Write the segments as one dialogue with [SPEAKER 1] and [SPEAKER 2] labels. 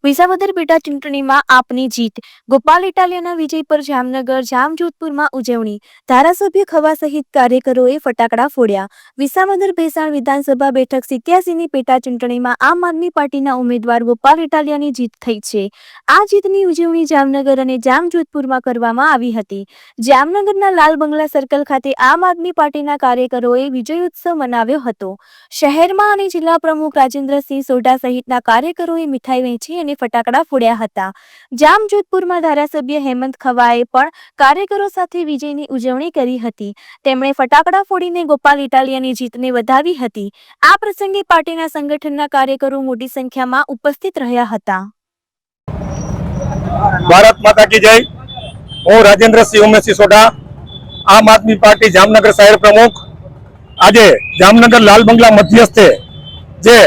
[SPEAKER 1] વિસાવદર પેટા ચૂંટણીમાં આપની જીત, ગોપાલ ઇટાલિયાના વિજય પર જામનગર જામજોધપુરમાં ઉજવણી, ધારાસભ્ય ખવા સહિત કાર્યકરોએ ફટાકડા ફોડ્યા। વિસાવદર ભેસાણ વિધાનસભા બેઠક 87ની પેટા ચૂંટણીમાં આમ આદમી પાર્ટીના ઉમેદવાર ગોપાલ ઇટાલિયાની જીત થઈ છે। આ જીતની ઉજવણી જામનગર અને જામજોધપુરમાં કરવામાં આવી હતી। જામનગરના લાલ બંગલા સર્કલ ખાતે આમ આદમી પાર્ટીના કાર્યકરોએ વિજય ઉત્સવ મનાવ્યો હતો। શહેરમાં અને જિલ્લા પ્રમુખ રાજેન્દ્રસિંહ સોઢા સહિતના કાર્યકરોએ મીઠાઈ વહેંચી અને ફટાકડા ફોડ્યા હતા। જામજોધપુરમાં ધારાસભ્ય હેમંત ખવાએ પણ કાર્યકરો સાથે વિજયની ઉજવણી કરી હતી। તેમણે ફટાકડા ફોડીને ગોપાલ ઇટાલિયાની જીતને વધાવી હતી। આ પ્રસંગે પાર્ટીના સંગઠનના કાર્યકરો મોટી સંખ્યામાં ઉપસ્થિત રહ્યા હતા।
[SPEAKER 2] ભારત માતા કી જય। હું રાજેન્દ્રસિંહ ઉમેશસિંહ સોઢા, આમ આદમી પાર્ટી જામનગર શહેર પ્રમુખ। આજે જામનગર લાલ બંગલા મધ્યસ્થે જે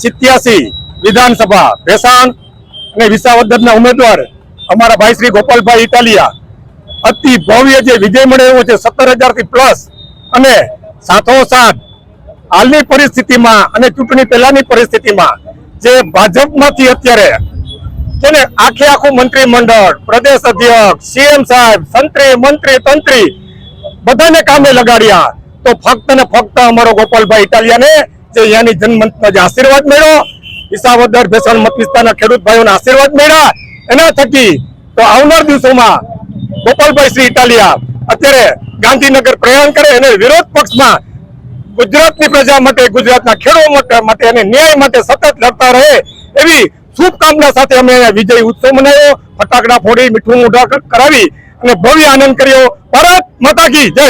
[SPEAKER 2] 87 વિધાનસભા ભેસાણ અને વિસાવદરના ઉમેદવાર અમારા ભાઈ શ્રી ગોપાલભાઈ ઇટાલિયા અતિ ભવ્ય જે વિજય મળે એવો છે 17,000 થી પ્લસ। અને સાથોસાથ હાલની પરિસ્થિતિમાં અને ચૂંટણી પહેલાની પરિસ્થિતિમાં જે ભાજપમાંથી અત્યારે જેને આખું મંત્રીમંડળ, પ્રદેશ અધ્યક્ષ, સીએમ સાહેબ, મંત્રી તંત્રી બધાને કામે લગાડ્યા, તો ફક્ત ને ફક્ત અમારો ગોપાલભાઈ ઇટાલિયાને જે અહીંયાની જનમતનો જે આશીર્વાદ મળ્યો, વિસાવદર ભેસાણ મત વિસ્તારના ખેડૂત ભાઈઓના આશીર્વાદ મળ્યા, એના થકી તો આવનાર દિવસોમાં ગોપાલભાઈ શ્રી ઇટાલિયા અત્યારે ગાંધીનગર પ્રયાણ કરે અને વિરોધ પક્ષમાં ગુજરાતની પ્રજા માટે, ગુજરાતના ખેડૂતો માટે અને ન્યાય માટે સતત લડતા રહે એવી શુભકામના સાથે અમે વિજય ઉત્સવ મનાવ્યો। ફટાકડા ફોડી, મીઠું મોઢા કરાવી અને ભવ્ય આનંદ કર્યો। ભારત માતા કી જય।